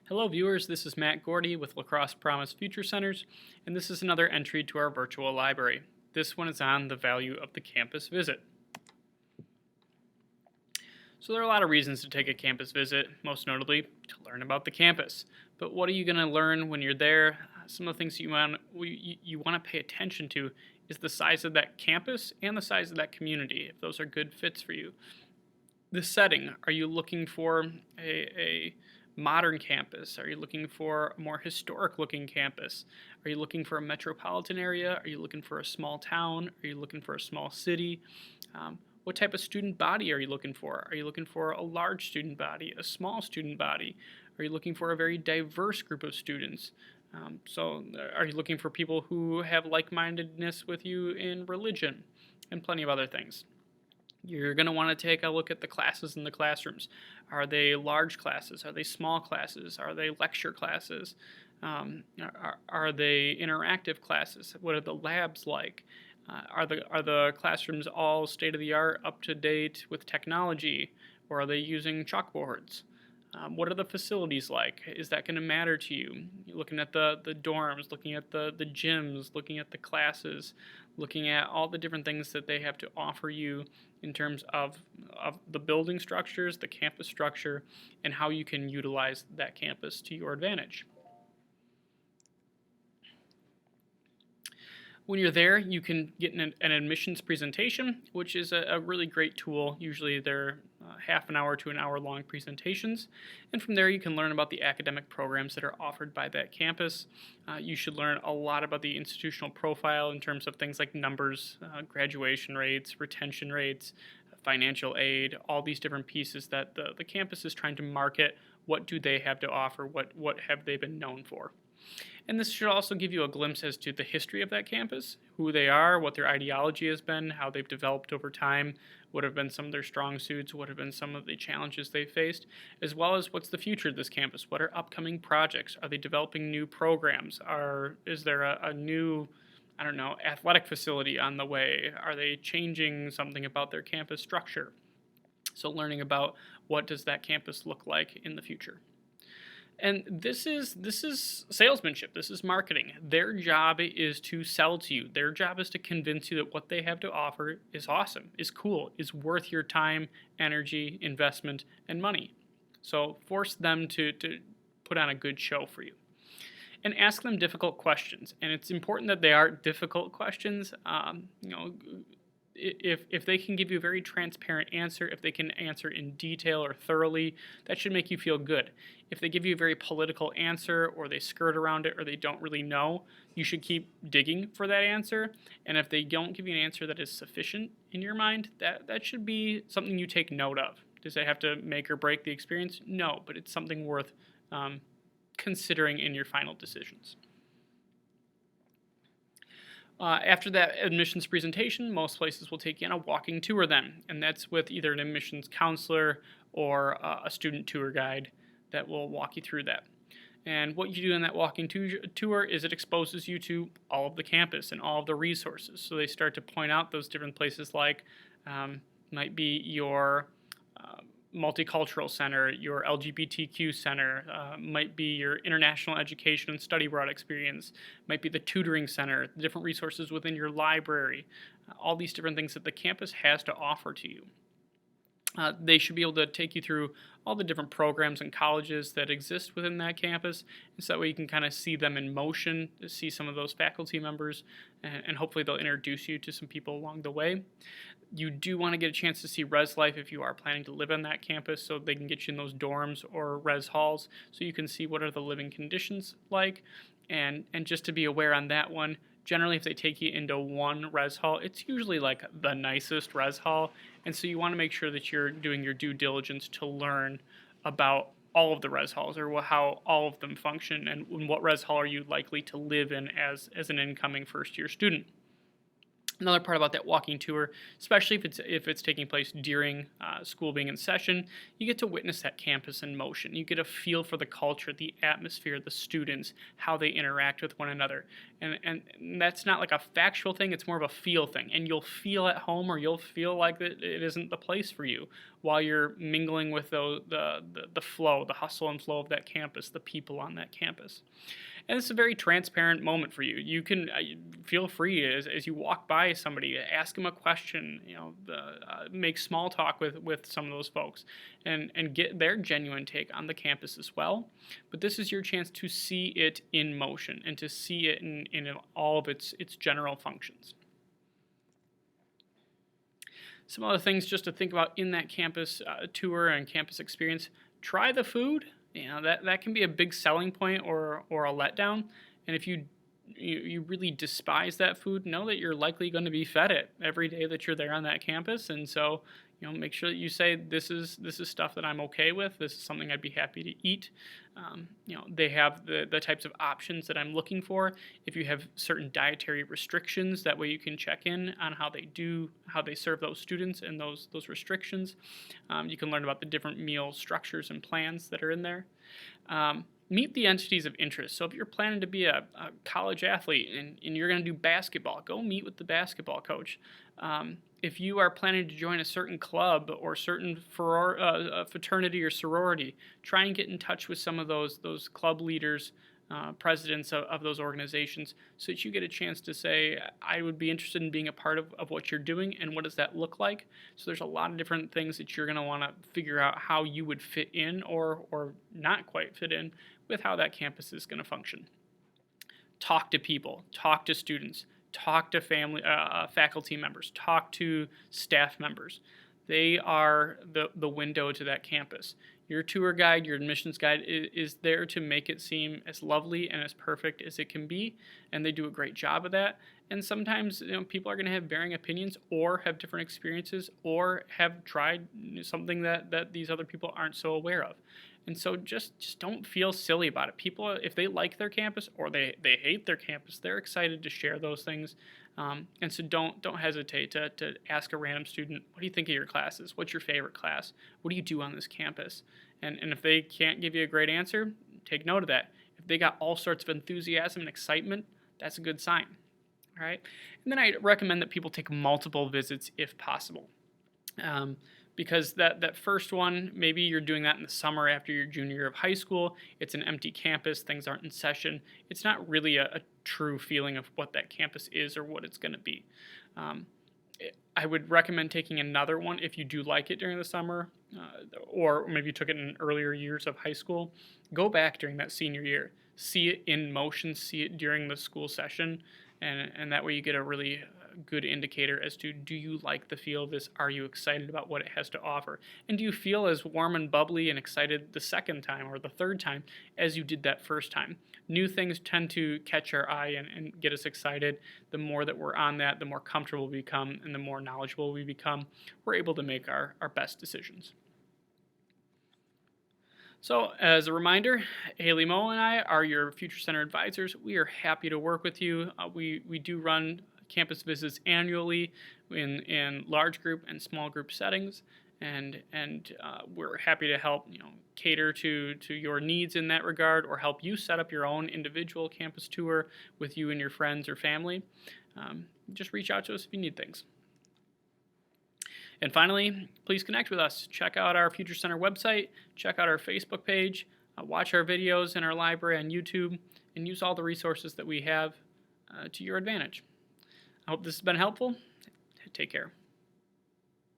Hello viewers, this is Matt Gordy with La Crosse Promise Future Centers, and this is another entry to our virtual library. This one is on the value of the campus visit. So there are a lot of reasons to take a campus visit, most notably to learn about the campus. But what are you going to learn when you're there? Some of the things you want to pay attention to is the size of that campus and the size of that community, if those are good fits for you. The setting, are you looking for a modern campus? Are you looking for a more historic looking campus? Are you looking for a metropolitan area? Are you looking for a small town? Are you looking for a small city? What type of student body are you looking for? Are you looking for a large student body, a small student body? Are you looking for a very diverse group of students? Are you looking for people who have like-mindedness with you in religion and plenty of other things? You're going to want to take a look at the classes in the classrooms. Are they large classes? Are they small classes? Are they lecture classes? Are they interactive classes? What are the labs like? Are the classrooms all state of the art, up to date with technology, or are they using chalkboards? What are the facilities like? Is that going to matter to you? You're looking at the dorms, looking at the gyms, looking at the classes, looking at all the different things that they have to offer you in terms of the building structures, the campus structure, and how you can utilize that campus to your advantage. When you're there, you can get an admissions presentation, which is a really great tool. Usually they're half an hour to an hour long presentations. And from there, you can learn about the academic programs that are offered by that campus. You should learn a lot about the institutional profile in terms of things like numbers, graduation rates, retention rates, financial aid, all these different pieces that the campus is trying to market. What do they have to offer? What have they been known for? And this should also give you a glimpse as to the history of that campus, who they are, what their ideology has been, how they've developed over time, what have been some of their strong suits, what have been some of the challenges they faced, as well as what's the future of this campus, what are upcoming projects, are they developing new programs, is there a new, athletic facility on the way, are they changing something about their campus structure? So learning about what does that campus look like in the future. And this is salesmanship. This is marketing. Their job is to sell to you. Their job is to convince you that what they have to offer is awesome, is cool, is worth your time, energy, investment, and money. So force them to put on a good show for you. And ask them difficult questions. And it's important that they are difficult questions. If they can give you a very transparent answer, if they can answer in detail or thoroughly, that should make you feel good. If they give you a very political answer, or they skirt around it, or they don't really know, you should keep digging for that answer. And if they don't give you an answer that is sufficient in your mind, that should be something you take note of. Does it have to make or break the experience? No, but it's something worth considering in your final decisions. After that admissions presentation, most places will take you on a walking tour then, and that's with either an admissions counselor or a student tour guide that will walk you through that. And what you do in that walking tour is it exposes you to all of the campus and all of the resources. So they start to point out those different places like might be your multicultural center, your LGBTQ center, might be your international education and study abroad experience, might be the tutoring center, the different resources within your library, all these different things that the campus has to offer to you. They should be able to take you through all the different programs and colleges that exist within that campus, and so that way you can kind of see them in motion, see some of those faculty members, and hopefully they'll introduce you to some people along the way. You do want to get a chance to see res life if you are planning to live on that campus, so they can get you in those dorms or res halls so you can see what are the living conditions like. And just to be aware on that one, generally if they take you into one res hall, it's usually like the nicest res hall, and so you want to make sure that you're doing your due diligence to learn about all of the res halls, or how all of them function, and what res hall are you likely to live in as an incoming first year student. Another part about that walking tour, especially if it's taking place during school being in session, you get to witness that campus in motion. You get a feel for the culture, the atmosphere, the students, how they interact with one another. And that's not like a factual thing, it's more of a feel thing. And you'll feel at home, or you'll feel like that it isn't the place for you. while you're mingling with the flow, the hustle and flow of that campus, the people on that campus. And it's a very transparent moment for you. You can feel free as you walk by somebody, ask them a question, make small talk with some of those folks, and get their genuine take on the campus as well. But this is your chance to see it in motion and to see it in all of its general functions. Some other things just to think about in that campus tour and campus experience: try the food. That can be a big selling point or a letdown. And if you really despise that food, know that you're likely going to be fed it every day that you're there on that campus. And so, make sure that you say, this is stuff that I'm okay with. This is something I'd be happy to eat. They have the types of options that I'm looking for. If you have certain dietary restrictions, that way you can check in on how they serve those students and those restrictions. You can learn about the different meal structures and plans that are in there. Meet the entities of interest. So if you're planning to be a college athlete and you're going to do basketball, go meet with the basketball coach. If you are planning to join a certain club or certain fraternity or sorority, try and get in touch with some of those club leaders, presidents of those organizations, so that you get a chance to say, I would be interested in being a part of what you're doing, and what does that look like. So there's a lot of different things that you're going to want to figure out how you would fit in or not quite fit in with how that campus is going to function. Talk to people, talk to students, talk to faculty members, talk to staff members. They are the window to that campus. Your tour guide, your admissions guide is there to make it seem as lovely and as perfect as it can be, and they do a great job of that. And sometimes people are going to have varying opinions or have different experiences or have tried something that these other people aren't so aware of. And so just don't feel silly about it. People, if they like their campus or they hate their campus, they're excited to share those things. And so don't hesitate to ask a random student, what do you think of your classes? What's your favorite class? What do you do on this campus? And if they can't give you a great answer, take note of that. If they got all sorts of enthusiasm and excitement, that's a good sign. All right? And then I recommend that people take multiple visits if possible. Because that first one, maybe you're doing that in the summer after your junior year of high school. It's an empty campus. Things aren't in session. It's not really a true feeling of what that campus is or what it's going to be. I would recommend taking another one if you do like it during the summer, or maybe you took it in earlier years of high school. Go back during that senior year. See it in motion. See it during the school session. And that way you get a really good indicator as to, do you like the feel of this? Are you excited about what it has to offer? And do you feel as warm and bubbly and excited the second time or the third time as you did that first time? New things tend to catch our eye and get us excited. The more that we're on that, the more comfortable we become and the more knowledgeable we become. We're able to make our best decisions. So, as a reminder, Haley Moe and I are your Future Center advisors. We are happy to work with you. We do run campus visits annually in large group and small group settings, and we're happy to help cater to your needs in that regard, or help you set up your own individual campus tour with you and your friends or family. Just reach out to us if you need things. And finally, please connect with us. Check out our Future Center website, check out our Facebook page, watch our videos in our library on YouTube, and use all the resources that we have to your advantage. I hope this has been helpful. Take care.